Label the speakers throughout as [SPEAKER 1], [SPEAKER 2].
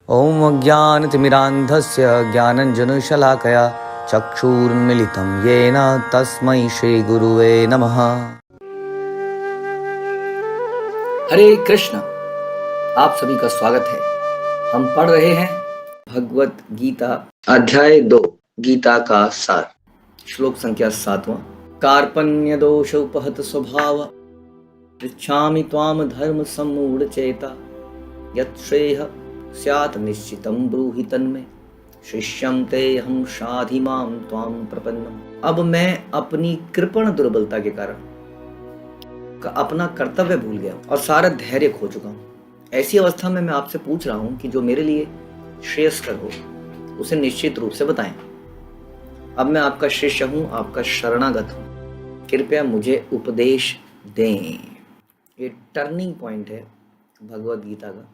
[SPEAKER 1] ॐ अज्ञानतिमिरान्धस्य ज्ञानञ्जनशलाकया चक्षुरुन्मिलितं येन तस्मै श्रीगुरुवे नमः। हरे कृष्ण। आप सभी का स्वागत है। हम पढ़ रहे हैं भगवत गीता अध्याय 2 गीता का सार, श्लोक संख्या 7वां। कार्पण्य दोष उपहत स्वभाव पृच्छामि त्वाम धर्म सम्मूढ़ चेता यत् श्रेयः स्यात् निश्चितं ब्रूहि तन्मे शिष्यं तेऽहं शाधि मां त्वां प्रपन्नम्। अब मैं अपनी कृपण दुर्बलता के कारण अपना कर्तव्य भूल गया और सारा धैर्य खो चुका हूँ। ऐसी अवस्था में मैं आपसे पूछ रहा हूँ कि जो मेरे लिए श्रेयस्कर हो उसे निश्चित रूप से बताएं। अब मैं आपका शिष्य हूँ, आपका शरणागत हूँ, कृपया मुझे उपदेश दें। ये टर्निंग पॉइंट है भगवत गीता का,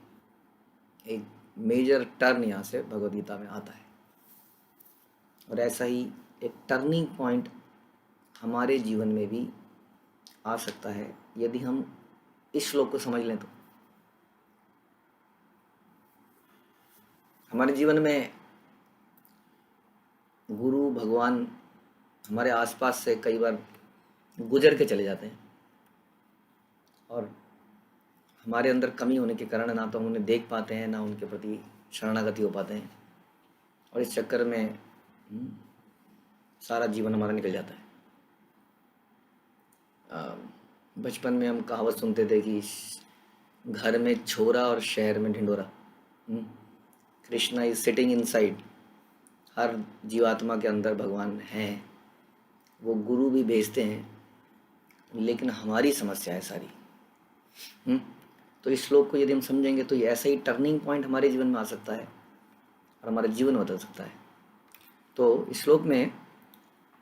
[SPEAKER 1] एक मेजर टर्न यहाँ से भगवत गीता में आता है। और ऐसा ही एक टर्निंग पॉइंट हमारे जीवन में भी आ सकता है यदि हम इस श्लोक को समझ लें तो। हमारे जीवन में गुरु भगवान हमारे आसपास से कई बार गुजर के चले जाते हैं और हमारे अंदर कमी होने के कारण ना तो हम उन्हें देख पाते हैं, ना उनके प्रति शरणागति हो पाते हैं, और इस चक्कर में सारा जीवन हमारा निकल जाता है। बचपन में हम कहावत सुनते थे कि घर में छोरा और शहर में ढिंडोरा। Krishna is sitting inside. हर जीवात्मा के अंदर भगवान हैं, वो गुरु भी भेजते हैं, लेकिन हमारी समस्या है सारी। तो इस श्लोक को यदि हम समझेंगे तो ये ऐसा ही टर्निंग पॉइंट हमारे जीवन में आ सकता है और हमारा जीवन बदल सकता है। तो इस श्लोक में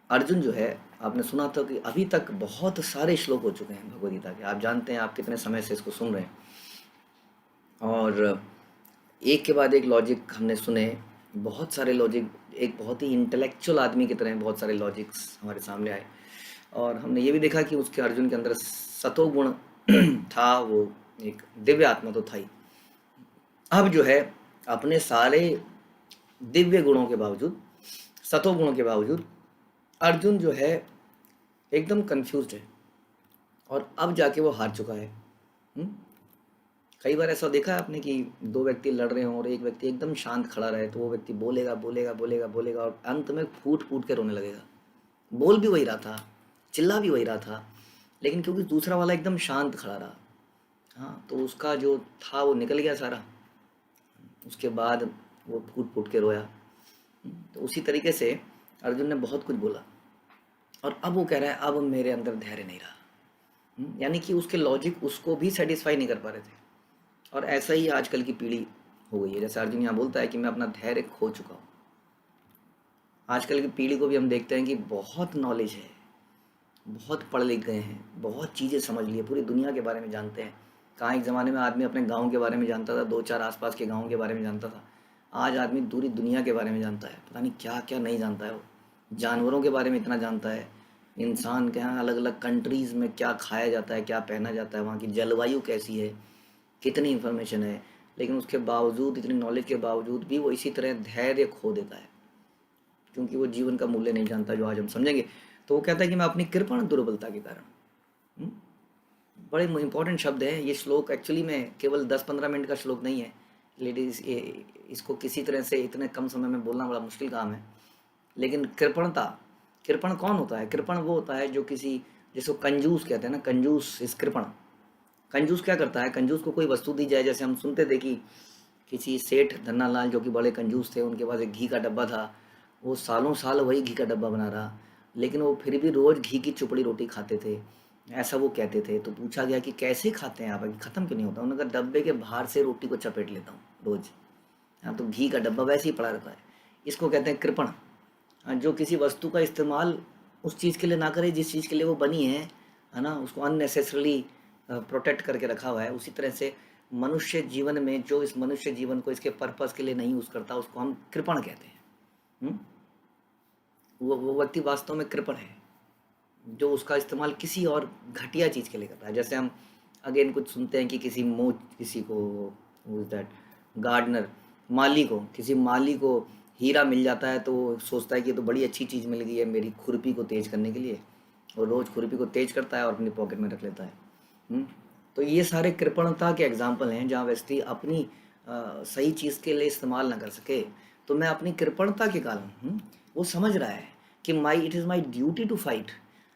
[SPEAKER 1] अर्जुन जो है, आपने सुना था कि अभी तक बहुत सारे श्लोक हो चुके हैं भगवद गीता के। आप जानते हैं आप कितने समय से इसको सुन रहे हैं, और एक के बाद एक लॉजिक हमने सुने, बहुत सारे लॉजिक, एक बहुत ही इंटेलेक्चुअल आदमी की तरह बहुत सारे लॉजिक्स हमारे सामने आए। और हमने ये भी देखा कि उसके अर्जुन के अंदर सतोगुण था, वो एक दिव्य आत्मा तो था ही। अब जो है अपने सारे दिव्य गुणों के बावजूद, सतोगुणों के बावजूद अर्जुन जो है एकदम कंफ्यूज्ड है, और अब जाके वो हार चुका है। कई बार ऐसा देखा है आपने कि दो व्यक्ति लड़ रहे हों और एक व्यक्ति एकदम शांत खड़ा रहे, तो वो व्यक्ति बोलेगा बोलेगा बोलेगा बोलेगा और अंत में फूट फूट के रोने लगेगा। बोल भी वही रहा था, चिल्ला भी वही रहा था, लेकिन क्योंकि दूसरा वाला एकदम शांत खड़ा रहा, हाँ, तो उसका जो था वो निकल गया सारा। उसके बाद वो फूट फूट के रोया। तो उसी तरीके से अर्जुन ने बहुत कुछ बोला, और अब वो कह रहा है अब मेरे अंदर धैर्य नहीं रहा। यानी कि उसके लॉजिक उसको भी सेटिस्फाई नहीं कर पा रहे थे। और ऐसा ही आजकल की पीढ़ी हो गई है। जैसे अर्जुन यहाँ बोलता है कि मैं अपना धैर्य खो चुका हूँ। आजकल की पीढ़ी को भी हम देखते हैं कि बहुत नॉलेज है, बहुत पढ़ लिख गए हैं, बहुत चीज़ें समझ ली है, पूरी दुनिया के बारे में जानते हैं। कहाँ एक ज़माने में आदमी अपने गांव के बारे में जानता था, 2-4 आसपास के गांव के बारे में जानता था। आज आदमी पूरी दुनिया के बारे में जानता है, पता नहीं क्या क्या नहीं जानता है। वो जानवरों के बारे में इतना जानता है, इंसान के यहाँ अलग अलग कंट्रीज़ में क्या खाया जाता है, क्या पहना जाता है, वहाँ की जलवायु कैसी है, कितनी इन्फॉर्मेशन है। लेकिन उसके बावजूद, इतनी नॉलेज के बावजूद भी वो इसी तरह धैर्य खो देता है, क्योंकि वो जीवन का मूल्य नहीं जानता, जो आज हम समझेंगे। तो वो कहता है कि मैं अपनी कृपण दुर्बलता के कारण, बड़े इंपॉर्टेंट शब्द है ये श्लोक। एक्चुअली में केवल 10-15 मिनट का श्लोक नहीं है लेडीज, इसको किसी तरह से इतने कम समय में बोलना बड़ा मुश्किल काम है। लेकिन कृपणता, कृपण कौन होता है? कृपण वो होता है जो किसी, जिसको कंजूस कहते हैं ना, कंजूस इस कृपण। कंजूस क्या करता है? कंजूस को कोई वस्तु दी जाए, जैसे हम सुनते थे कि किसी सेठ धन्नालाल जो कि बड़े कंजूस थे, उनके पास एक घी का डब्बा था, वो सालों साल वही घी का डब्बा बना रहा, लेकिन वो फिर भी रोज़ घी की चुपड़ी रोटी खाते थे, ऐसा वो कहते थे। तो पूछा गया कि कैसे खाते हैं आप, ख़त्म क्यों नहीं होता? उन्होंने कहा डब्बे के बाहर से रोटी को चपेट लेता हूँ रोज़। हाँ, तो घी का डब्बा वैसे ही पड़ा रहता है। इसको कहते हैं कृपण। जो किसी वस्तु का इस्तेमाल उस चीज़ के लिए ना करे जिस चीज़ के लिए वो बनी है ना, उसको अननेसेसरली प्रोटेक्ट करके रखा हुआ है। उसी तरह से मनुष्य जीवन में जो इस मनुष्य जीवन को इसके पर्पस के लिए नहीं यूज़ करता, उसको हम कृपण कहते हैं। वो व्यक्ति वास्तव में कृपण है, जो उसका इस्तेमाल किसी और घटिया चीज़ के लिए करता है। जैसे हम अगेन कुछ सुनते हैं कि किसी को दैट गार्डनर माली को, किसी माली को हीरा मिल जाता है तो वो सोचता है कि ये तो बड़ी अच्छी चीज़ मिल गई है मेरी खुरपी को तेज करने के लिए, और रोज़ खुरपी को तेज करता है और अपनी पॉकेट में रख लेता है। हम्म? तो ये सारे कृपणता के एग्जाम्पल हैं जहाँ व्यक्ति अपनी सही चीज़ के लिए इस्तेमाल ना कर सके। तो मैं अपनी कृपणता के कारण वो समझ रहा है कि my it is my duty to fight,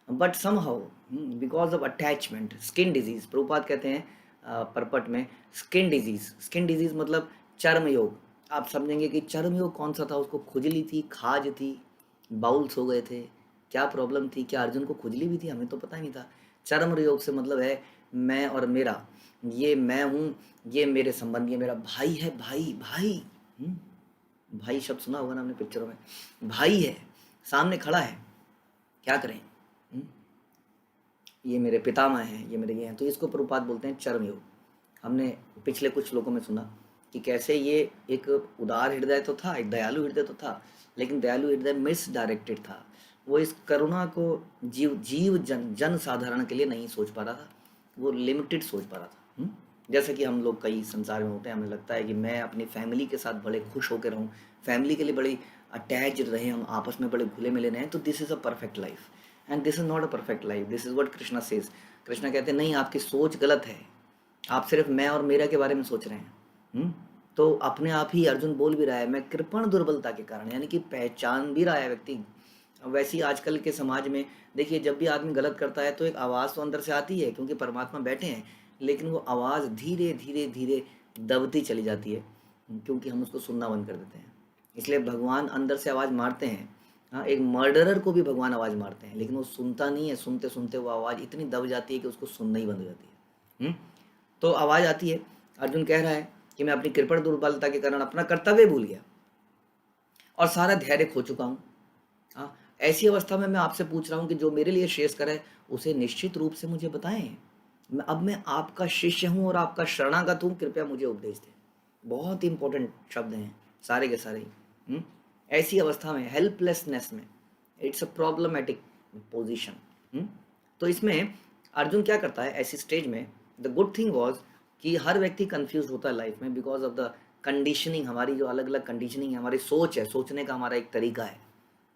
[SPEAKER 1] but somehow because of attachment skin disease, Prabhupada कहते हैं परपट में स्किन डिजीज मतलब चर्म योग। आप समझेंगे कि चर्म योग कौन सा था, उसको खुजली थी, खाज थी, बाउल्स हो गए थे, क्या प्रॉब्लम थी, क्या अर्जुन को खुजली भी थी, हमें तो पता ही नहीं था। चर्म योग से मतलब है मैं और मेरा, ये मैं हूँ, ये मेरे संबंधी है, मेरा भाई है, भाई भाई। हम्म? भाई शब्द सुना होगा ना हमने पिक्चरों में, भाई है सामने खड़ा है, क्या करें। हम्म? ये मेरे पितामह हैं, ये मेरे ये हैं, तो इसको प्रभुपाद बोलते हैं चर्म योग। हमने पिछले कुछ श्लोकों में सुना कि कैसे ये एक उदार हृदय तो था, एक दयालु हृदय तो था, लेकिन दयालु हृदय मिस डायरेक्टेड था। वो इस करुणा को जीव जीव जन साधारण के लिए नहीं सोच पा रहा था, वो लिमिटेड सोच पा रहा था। जैसे कि हम लोग कई संसार में होते हैं, हमें लगता है कि मैं अपनी फैमिली के साथ बड़े खुश होकर रहूं, फैमिली के लिए बड़ी अटैच रहे, हम आपस में बड़े घुले मिले रहें, तो this is a perfect life. And this is not a perfect life, this is what Krishna says. Krishna कहते हैं नहीं, आपकी सोच गलत है, आप सिर्फ मैं और मेरा के बारे में सोच रहे हैं। तो अपने आप ही अर्जुन बोल भी रहा है, मैं कृपण दुर्बलता के कारण, यानी कि पहचान भी रहा है व्यक्ति। वैसे ही आजकल के समाज में देखिए, जब भी आदमी गलत करता है तो एक आवाज़ तो अंदर से आती है क्योंकि परमात्मा बैठे हैं, लेकिन वो आवाज़ धीरे धीरे धीरे दबती चली जाती है क्योंकि हम उसको सुनना बंद कर देते हैं। इसलिए भगवान अंदर से आवाज़ मारते हैं। हाँ, एक मर्डरर को भी भगवान आवाज़ मारते हैं, लेकिन वो सुनता नहीं है, सुनते सुनते वो आवाज़ इतनी दब जाती है कि उसको सुनना ही बंद हो जाती है। तो आवाज़ आती है, अर्जुन कह रहा है कि मैं अपनी कृपण दुर्बलता के कारण अपना कर्तव्य भूल गया और सारा धैर्य खो चुका हूँ। हाँ, ऐसी अवस्था में मैं आपसे पूछ रहा हूँ कि जो मेरे लिए श्रेयस्कर है उसे निश्चित रूप से मुझे बताएं। अब मैं आपका शिष्य हूँ और आपका शरणागत हूँ, कृपया मुझे उपदेश दें। बहुत ही इंपॉर्टेंट शब्द हैं सारे के सारे। ऐसी अवस्था में, हेल्पलेसनेस में, इट्स अ प्रॉब्लमेटिक पोजिशन। तो इसमें अर्जुन क्या करता है ऐसी स्टेज में, द गुड थिंग वॉज कि हर व्यक्ति कंफ्यूज होता है लाइफ में बिकॉज ऑफ द कंडीशनिंग। हमारी जो अलग अलग कंडीशनिंग है, हमारी सोच है, सोचने का हमारा एक तरीका है।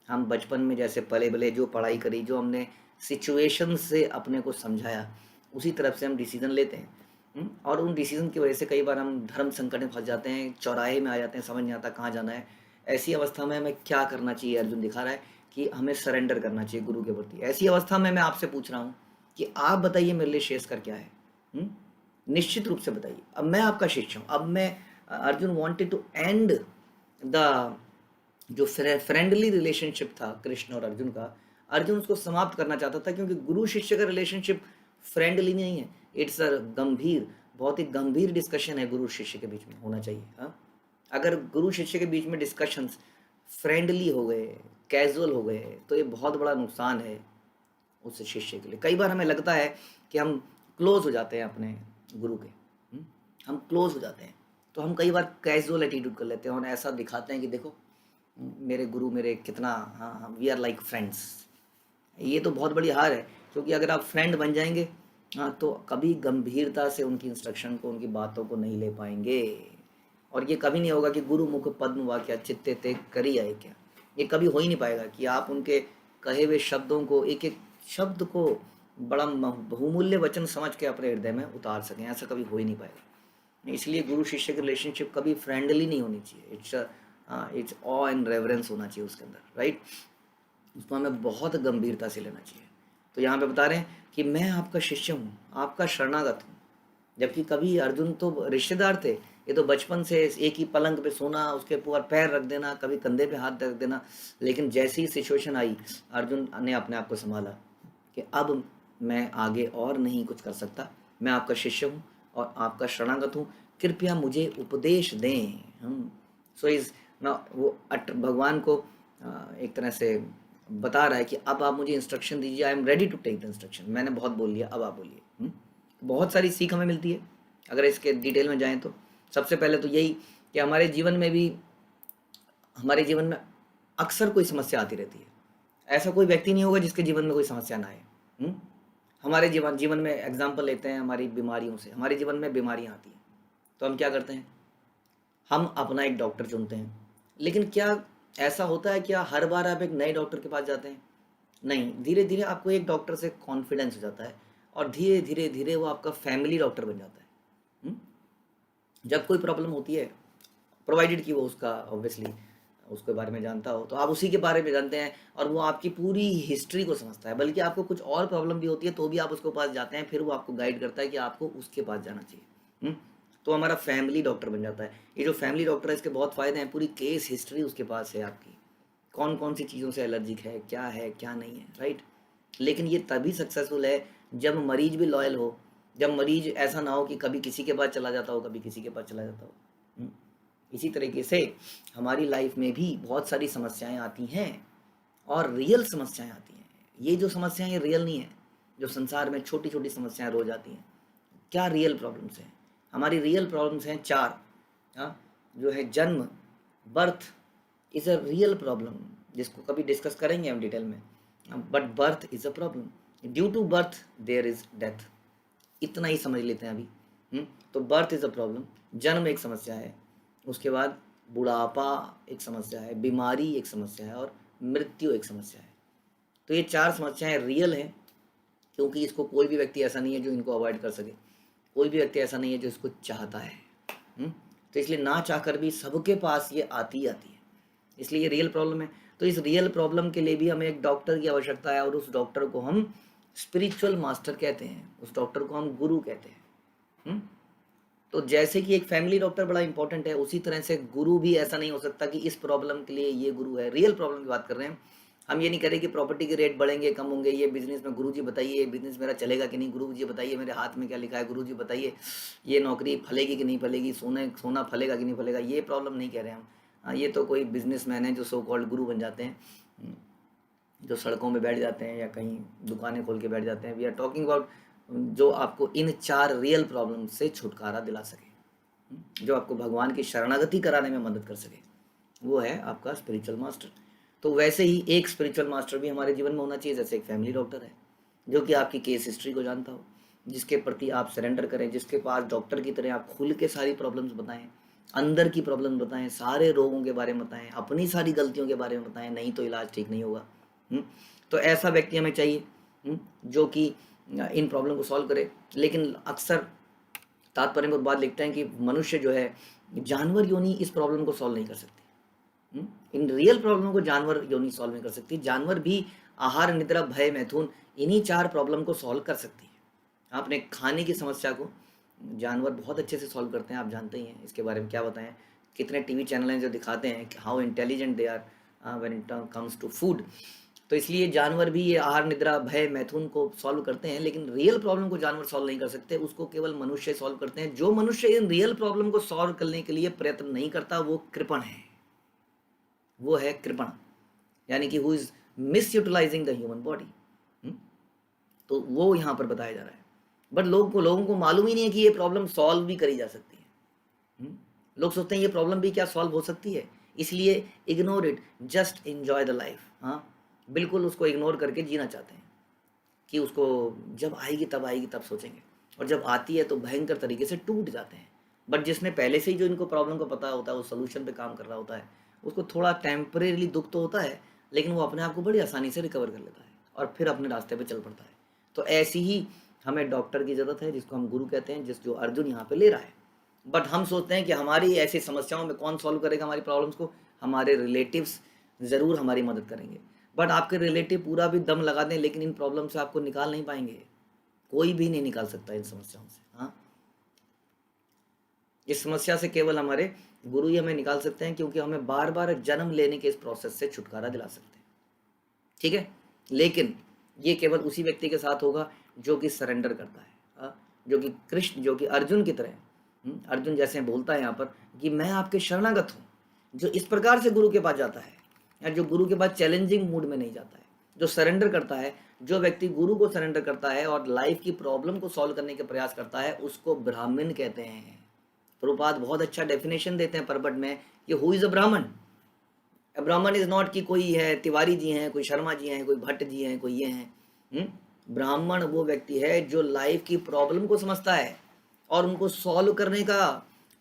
[SPEAKER 1] हम बचपन में जैसे पले बले जो पढ़ाई करी, जो हमने सिचुएशन से अपने को समझाया, उसी तरफ से हम डिसीजन लेते हैं। और उन डिसीजन की वजह से कई बार हम धर्म संकट में फंस जाते हैं, चौराहे में आ जाते हैं, समझ नहीं आता कहाँ जाना है। ऐसी अवस्था में हमें क्या करना चाहिए, अर्जुन दिखा रहा है कि हमें सरेंडर करना चाहिए गुरु के प्रति। ऐसी अवस्था में मैं आपसे पूछ रहा हूँ कि आप बताइए मेरे लिए श्रेयस्कर क्या है। निश्चित रूप से बताइए। अब मैं आपका शिष्य हूँ, अब मैं Arjun wanted to end the जो फ्रेंडली रिलेशनशिप था कृष्ण और अर्जुन का, अर्जुन उसको समाप्त करना चाहता था क्योंकि गुरु शिष्य का रिलेशनशिप फ्रेंडली नहीं है, इट्स अ गंभीर, बहुत ही गंभीर डिस्कशन है गुरु शिष्य के बीच में होना चाहिए। हाँ, अगर गुरु शिष्य के बीच में डिस्कशंस फ्रेंडली हो गए, कैजुअल हो गए, तो ये बहुत बड़ा नुकसान है उस शिष्य के लिए। कई बार हमें लगता है कि हम क्लोज हो जाते हैं अपने गुरु के, हम क्लोज हो जाते हैं, तो हम कई बार कैजुअल एटीट्यूड कर लेते हैं और ऐसा दिखाते हैं कि देखो मेरे गुरु मेरे कितना, हाँ वी आर लाइक फ्रेंड्स। ये तो बहुत बड़ी हार है, क्योंकि अगर आप फ्रेंड बन जाएंगे हाँ, तो कभी गंभीरता से उनकी इंस्ट्रक्शन को, उनकी बातों को नहीं ले पाएंगे। और ये कभी नहीं होगा कि गुरु मुख पद्म वाक्या चित्ते ते करी आए क्या, ये कभी हो ही नहीं पाएगा कि आप उनके कहे हुए शब्दों को, एक एक शब्द को बड़ा बहुमूल्य वचन समझ के अपने हृदय में उतार सकें, ऐसा कभी हो ही नहीं पाएगा। इसलिए गुरु शिष्य की रिलेशनशिप कभी फ्रेंडली नहीं होनी चाहिए, इट्स ऑ एंड रेवरेंस होना चाहिए उसके अंदर, राइट। उसको हमें बहुत गंभीरता से लेना चाहिए। तो यहाँ पे बता रहे हैं कि मैं आपका शिष्य हूँ, आपका शरणागत हूँ। जबकि कभी अर्जुन तो रिश्तेदार थे, ये तो बचपन से एक ही पलंग पे सोना, उसके ऊपर पैर रख देना, कभी कंधे पे हाथ रख देना। लेकिन जैसी सिचुएशन आई, अर्जुन ने अपने आप को संभाला कि अब मैं आगे और नहीं कुछ कर सकता, मैं आपका शिष्य हूँ और आपका शरणागत हूँ, कृपया मुझे उपदेश दें। हम सो इज ना वो भगवान को एक तरह से बता रहा है कि अब आप मुझे इंस्ट्रक्शन दीजिए, I am ready to take the instruction, मैंने बहुत बोल लिया, अब आप बोलिए। बहुत सारी सीख हमें मिलती है अगर इसके डिटेल में जाएं तो। सबसे पहले तो यही कि हमारे जीवन में अक्सर कोई समस्या आती रहती है। ऐसा कोई व्यक्ति नहीं होगा जिसके जीवन में कोई समस्या ना आए। हमारे जीवन में एग्जाम्पल लेते हैं हमारी बीमारियों से, हमारे जीवन में बीमारियां आती हैं तो हम क्या करते हैं, हम अपना एक डॉक्टर चुनते हैं, लेकिन क्या ऐसा होता है, क्या हर बार आप एक नए डॉक्टर के पास जाते हैं? नहीं, धीरे धीरे आपको एक डॉक्टर से कॉन्फिडेंस हो जाता है और धीरे धीरे धीरे वो आपका फैमिली डॉक्टर बन जाता है। हम्म? जब कोई प्रॉब्लम होती है, प्रोवाइडेड कि वो उसका ऑब्वियसली उसके बारे में जानता हो, तो आप उसी के बारे में जानते हैं और वो आपकी पूरी हिस्ट्री को समझता है। बल्कि आपको कुछ और प्रॉब्लम भी होती है तो भी आप उसके पास जाते हैं, फिर वो आपको गाइड करता है कि आपको उसके पास जाना चाहिए। तो हमारा फैमिली डॉक्टर बन जाता है। ये जो फैमिली डॉक्टर है, इसके बहुत फ़ायदे हैं। पूरी केस हिस्ट्री उसके पास है आपकी, कौन कौन सी चीज़ों से एलर्जिक है क्या नहीं है, राइट। लेकिन ये तभी सक्सेसफुल है जब मरीज भी लॉयल हो, जब मरीज ऐसा ना हो कि कभी किसी के पास चला जाता हो, कभी किसी के पास चला जाता हो। इसी तरीके से हमारी लाइफ में भी बहुत सारी समस्याएं आती हैं और रियल समस्याएं आती हैं। ये जो समस्याएं ये रियल नहीं है, जो संसार में छोटी छोटी समस्याएं रोज आती हैं, क्या रियल प्रॉब्लम्स हैं? हमारी रियल प्रॉब्लम्स हैं चार। हाँ, जो है जन्म, birth is a real problem, जिसको कभी डिस्कस करेंगे हम डिटेल में। But birth is a problem, due to birth there is death. इतना ही समझ लेते हैं अभी। तो बर्थ इज़ अ प्रॉब्लम, जन्म एक समस्या है, उसके बाद बुढ़ापा एक समस्या है, बीमारी एक समस्या है और मृत्यु एक समस्या है। तो ये चार समस्याएं रियल हैं, क्योंकि इसको कोई भी व्यक्ति ऐसा नहीं है जो इनको अवॉइड कर सके। कोई भी व्यक्ति ऐसा नहीं है जो इसको चाहता है। तो इसलिए ना चाहकर भी सबके पास ये आती है, इसलिए ये रियल प्रॉब्लम है। तो इस रियल प्रॉब्लम के लिए भी हमें एक डॉक्टर की आवश्यकता है और उस डॉक्टर को हम स्पिरिचुअल मास्टर कहते हैं, उस डॉक्टर को हम गुरु कहते हैं। तो जैसे कि एक फैमिली डॉक्टर बड़ा इंपॉर्टेंट है, उसी तरह से गुरु भी ऐसा नहीं हो सकता कि इस प्रॉब्लम के लिए ये गुरु है। रियल प्रॉब्लम की बात कर रहे हैं हम। ये नहीं करें कि प्रॉपर्टी के रेट बढ़ेंगे कम होंगे, ये बिजनेस में गुरुजी बताइए बिजनेस मेरा चलेगा कि नहीं, गुरुजी बताइए मेरे हाथ में क्या लिखा है, गुरुजी बताइए ये नौकरी फलेगी कि नहीं फलेगी, सोना फलेगा कि नहीं फलेगा। ये प्रॉब्लम नहीं कह रहे हम। ये तो कोई बिजनेसमैन है जो सो कॉल्ड गुरु बन जाते हैं, जो सड़कों में बैठ जाते हैं या कहीं दुकानें खोल के बैठ जाते हैं। वी आर टॉकिंग अबाउट जो आपको इन चार रियल प्रॉब्लम से छुटकारा दिला सके, जो आपको भगवान की शरणागति कराने में मदद कर सके, वो है आपका स्पिरिचुअल मास्टर। तो वैसे ही एक स्पिरिचुअल मास्टर भी हमारे जीवन में होना चाहिए, जैसे एक फैमिली डॉक्टर है जो कि आपकी केस हिस्ट्री को जानता हो, जिसके प्रति आप सरेंडर करें, जिसके पास डॉक्टर की तरह आप खुल के सारी प्रॉब्लम्स बताएं, अंदर की प्रॉब्लम बताएं, सारे रोगों के बारे में बताएं, अपनी सारी गलतियों के बारे में बताएं, नहीं तो इलाज ठीक नहीं होगा। तो ऐसा व्यक्ति हमें चाहिए जो कि इन प्रॉब्लम को सॉल्व करे। लेकिन अक्सर तात्पर्य में बात लिखते हैं कि मनुष्य जो है जानवर योनि इस प्रॉब्लम को सॉल्व नहीं कर सकती। इन रियल प्रॉब्लम को जानवर योनि सॉल्व नहीं कर सकती। जानवर भी आहार, निद्रा, भय, मैथुन इन्हीं चार प्रॉब्लम को सॉल्व कर सकती है। आपने खाने की समस्या को जानवर बहुत अच्छे से सॉल्व करते हैं, आप जानते ही हैं। इसके बारे में क्या बताएं, कितने टीवी चैनल हैं जो दिखाते हैं कि how intelligent they are when it comes to food. तो इसलिए जानवर भी ये आहार, निद्रा, भय, मैथुन को सॉल्व करते हैं, लेकिन रियल प्रॉब्लम को जानवर सॉल्व नहीं कर सकते, उसको केवल मनुष्य सॉल्व करते हैं। जो मनुष्य इन रियल प्रॉब्लम को सॉल्व करने के लिए प्रयत्न नहीं करता वो कृपण है, वो है कृपण, यानी कि who is misutilizing the human body. तो वो यहाँ पर बताया जा रहा है। बट लोगों को मालूम ही नहीं है कि ये प्रॉब्लम सॉल्व भी करी जा सकती है। लोग सोचते हैं ये प्रॉब्लम भी क्या सॉल्व हो सकती है, इसलिए ignore it, just enjoy the life. हाँ, बिल्कुल उसको इग्नोर करके जीना चाहते हैं कि उसको जब आएगी तब सोचेंगे, और जब आती है तो भयंकर तरीके से टूट जाते हैं। बट जिसने पहले से ही जो इनको प्रॉब्लम को पता होता है, वो सोल्यूशन पे काम कर रहा होता है, उसको थोड़ा टेम्परेरी दुख तो होता है, लेकिन वो अपने आप को बड़ी आसानी से रिकवर कर लेता है और फिर अपने रास्ते पे चल पड़ता है। तो ऐसी ही हमें डॉक्टर की ज़रूरत है, जिसको हम गुरु कहते हैं, जो अर्जुन यहाँ पे ले रहा है। बट हम सोचते हैं कि हमारी ऐसी समस्याओं में कौन सॉल्व करेगा हमारी प्रॉब्लम्स को, हमारे रिलेटिव्स ज़रूर हमारी मदद करेंगे। बट आपके रिलेटिव पूरा भी दम लगा दें, लेकिन इन प्रॉब्लम से आपको निकाल नहीं पाएंगे, कोई भी नहीं निकाल सकता इन समस्याओं से। हाँ, इस समस्या से केवल हमारे गुरु ही हमें निकाल सकते हैं, क्योंकि हमें बार बार जन्म लेने के इस प्रोसेस से छुटकारा दिला सकते हैं। ठीक है, लेकिन ये केवल उसी व्यक्ति के साथ होगा जो कि सरेंडर करता है, जो कि कृष्ण, जो कि अर्जुन की तरह, अर्जुन जैसे बोलता है यहाँ पर कि मैं आपके शरणागत हूँ। जो इस प्रकार से गुरु के पास जाता है, या जो गुरु के पास चैलेंजिंग मूड में नहीं जाता है, जो सरेंडर करता है, जो व्यक्ति गुरु को सरेंडर करता है और लाइफ की प्रॉब्लम को सॉल्व करने के प्रयास करता है, उसको ब्राह्मण कहते हैं। प्रभुपाद बहुत अच्छा डेफिनेशन देते हैं परबट में कि हु इज अ ब्राह्मण। ब्राह्मण इज नॉट कि कोई है तिवारी जी हैं, कोई शर्मा जी हैं, कोई भट्ट जी हैं, कोई ये हैं। ब्राह्मण वो व्यक्ति है जो लाइफ की प्रॉब्लम को समझता है और उनको सॉल्व करने का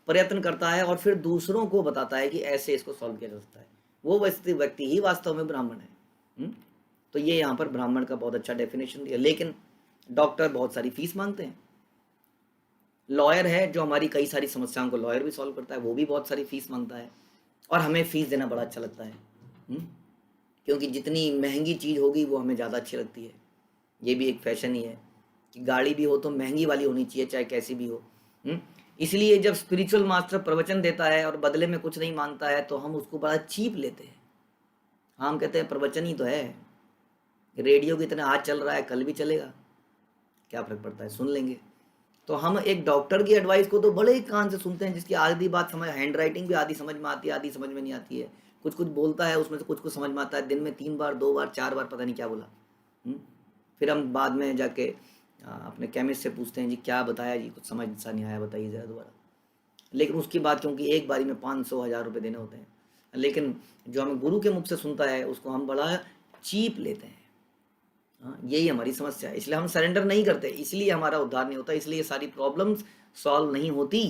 [SPEAKER 1] प्रयत्न करता है और फिर दूसरों को बताता है कि ऐसे इसको सॉल्व किया जा सकता है, वो व्यक्ति ही वास्तव में ब्राह्मण है। तो ये यहाँ पर ब्राह्मण का बहुत अच्छा डेफिनेशन दिया। लेकिन डॉक्टर बहुत सारी फीस मांगते हैं, लॉयर है जो हमारी कई सारी समस्याओं को लॉयर भी सॉल्व करता है, वो भी बहुत सारी फीस मांगता है, और हमें फीस देना बड़ा अच्छा लगता है, क्योंकि जितनी महंगी चीज़ होगी वो हमें ज़्यादा अच्छी लगती है। ये भी एक फैशन ही है कि गाड़ी भी हो तो महंगी वाली होनी चाहिए, चाहे कैसी भी हो। इसलिए जब स्पिरिचुअल मास्टर प्रवचन देता है और बदले में कुछ नहीं मांगता है तो हम उसको बड़ा चीप लेते हैं। हम कहते हैं प्रवचन ही तो है, रेडियो की तरह आज चल रहा है कल भी चलेगा, क्या फर्क पड़ता है, सुन लेंगे। तो हम एक डॉक्टर की एडवाइस को तो बड़े कान से सुनते हैं, जिसकी आधी बात समझ, हैंड राइटिंग भी आधी समझ में आती है, आधी समझ में नहीं आती है, कुछ कुछ बोलता है उसमें से कुछ कुछ समझ में आता है, दिन में 3 बार 2 बार 4 बार पता नहीं क्या बोला। फिर हम बाद में जाके अपने केमिस्ट से पूछते हैं जी क्या बताया जी, कुछ समझ सा नहीं आया, बताइए ज़रा दोबारा। लेकिन उसकी बात, क्योंकि एक बारी में 500-1000 रुपये देने होते हैं, लेकिन जो हमें गुरु के मुख से सुनता है उसको हम बड़ा चीप लेते हैं। यही हमारी समस्या है, इसलिए हम सरेंडर नहीं करते, इसलिए हमारा उद्धार नहीं होता, इसलिए सारी प्रॉब्लम्स सॉल्व नहीं होती।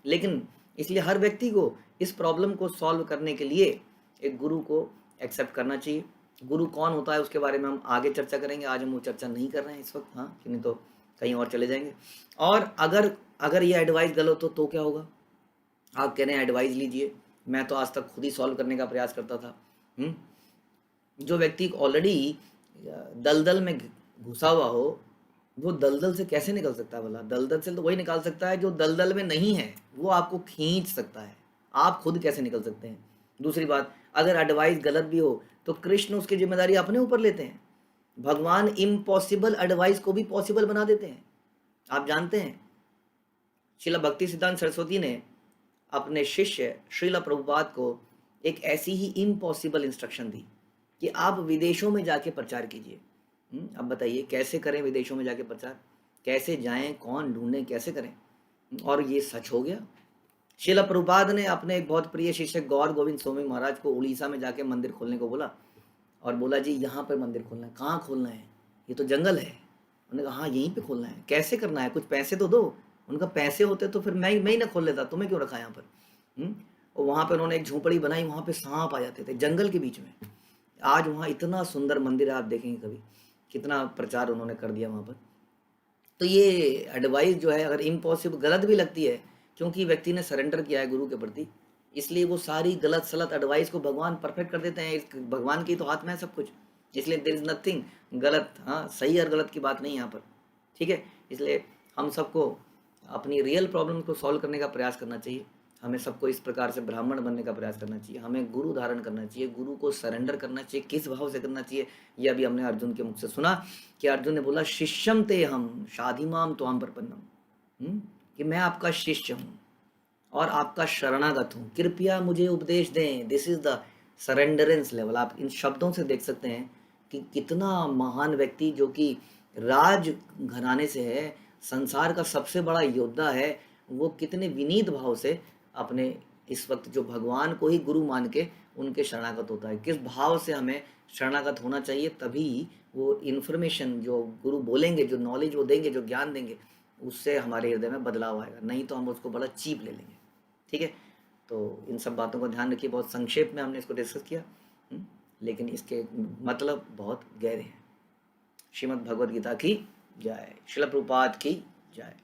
[SPEAKER 1] लेकिन इसलिए हर व्यक्ति को इस प्रॉब्लम को सॉल्व करने के लिए एक गुरु को एक्सेप्ट करना चाहिए। गुरु कौन होता है उसके बारे में हम आगे चर्चा करेंगे, आज हम वो चर्चा नहीं कर रहे हैं इस वक्त, कि नहीं तो कहीं और चले जाएंगे। और अगर ये एडवाइस गलत हो तो क्या होगा? आप कह रहे हैं एडवाइस लीजिए, मैं तो आज तक खुद ही सॉल्व करने का प्रयास करता था। जो व्यक्ति ऑलरेडी दलदल में घुसा हुआ हो, वो दलदल से कैसे निकल सकता है? भला दलदल से तो वही निकाल सकता है जो दलदल में नहीं है, वो आपको खींच सकता है, आप खुद कैसे निकल सकते हैं? दूसरी बात, अगर एडवाइस गलत भी हो तो कृष्ण उसकी जिम्मेदारी अपने ऊपर लेते हैं। भगवान इम्पॉसिबल एडवाइस को भी पॉसिबल बना देते हैं। आप जानते हैं श्रील भक्ति सिद्धांत सरस्वती ने अपने शिष्य श्रील प्रभुपाद को एक ऐसी ही इम्पॉसिबल इंस्ट्रक्शन दी कि आप विदेशों में जाके प्रचार कीजिए। अब बताइए कैसे करें विदेशों में जाके प्रचार, कैसे जाएं, कौन ढूंढें, कैसे करें? और ये सच हो गया। श्रील प्रभुपाद ने अपने एक बहुत प्रिय शिष्य गौर गोविंद स्वामी महाराज को उड़ीसा में जाके मंदिर खोलने को बोला, और बोला जी यहाँ पर मंदिर खोलना है। कहाँ खोलना है? ये तो जंगल है। उन्होंने कहा हाँ यहीं पे खोलना है। कैसे करना है? कुछ पैसे तो दो। उनका पैसे होते तो फिर मैं ही ना खोल लेता, तुम्हें क्यों रखा यहाँ पर? और वहाँ पर उन्होंने एक झोपड़ी बनाई, वहाँ पे सांप आ जाते थे जंगल के बीच में। आज वहाँ इतना सुंदर मंदिर है, आप देखेंगे कभी, कितना प्रचार उन्होंने कर दिया वहाँ पर। तो ये एडवाइस जो है अगर इम्पॉसिबल गलत भी लगती है, क्योंकि व्यक्ति ने सरेंडर किया है गुरु के प्रति, इसलिए वो सारी गलत सलत एडवाइस को भगवान परफेक्ट कर देते हैं। भगवान के तो हाथ में है सब कुछ, इसलिए देयर इज नथिंग गलत, सही और गलत की बात नहीं यहाँ पर, ठीक है। इसलिए हम सबको अपनी रियल प्रॉब्लम को सॉल्व करने का प्रयास करना चाहिए। हमें सबको इस प्रकार से ब्राह्मण बनने का प्रयास करना चाहिए, हमें गुरु धारण करना चाहिए, गुरु को सरेंडर करना चाहिए। किस भाव से करना चाहिए? ये अभी हमने अर्जुन के मुख से सुना कि अर्जुन ने बोला शिष्यम ते हम शाधिमाम त्वाम प्रपन्नम, कि मैं आपका शिष्य हूँ और आपका शरणागत हूँ, कृपया मुझे उपदेश दें। This is the surrenderance level. आप इन शब्दों से देख सकते हैं कि कितना महान व्यक्ति जो कि राज घराने से है, संसार का सबसे बड़ा योद्धा है, वो कितने विनीत भाव से अपने इस वक्त जो भगवान को ही गुरु मान के उनके शरणागत होता है। किस भाव से हमें शरणागत होना चाहिए, तभी वो इन्फॉर्मेशन जो गुरु बोलेंगे, जो नॉलेज वो देंगे, जो ज्ञान देंगे, उससे हमारे हृदय में बदलाव आएगा। नहीं तो हम उसको बड़ा चीप ले लेंगे, ठीक है। तो इन सब बातों को ध्यान रखिए। बहुत संक्षेप में हमने इसको डिस्कस किया, लेकिन इसके मतलब बहुत गहरे हैं। श्रीमद् भगवद गीता की जय। श्रील प्रभुपाद की जय।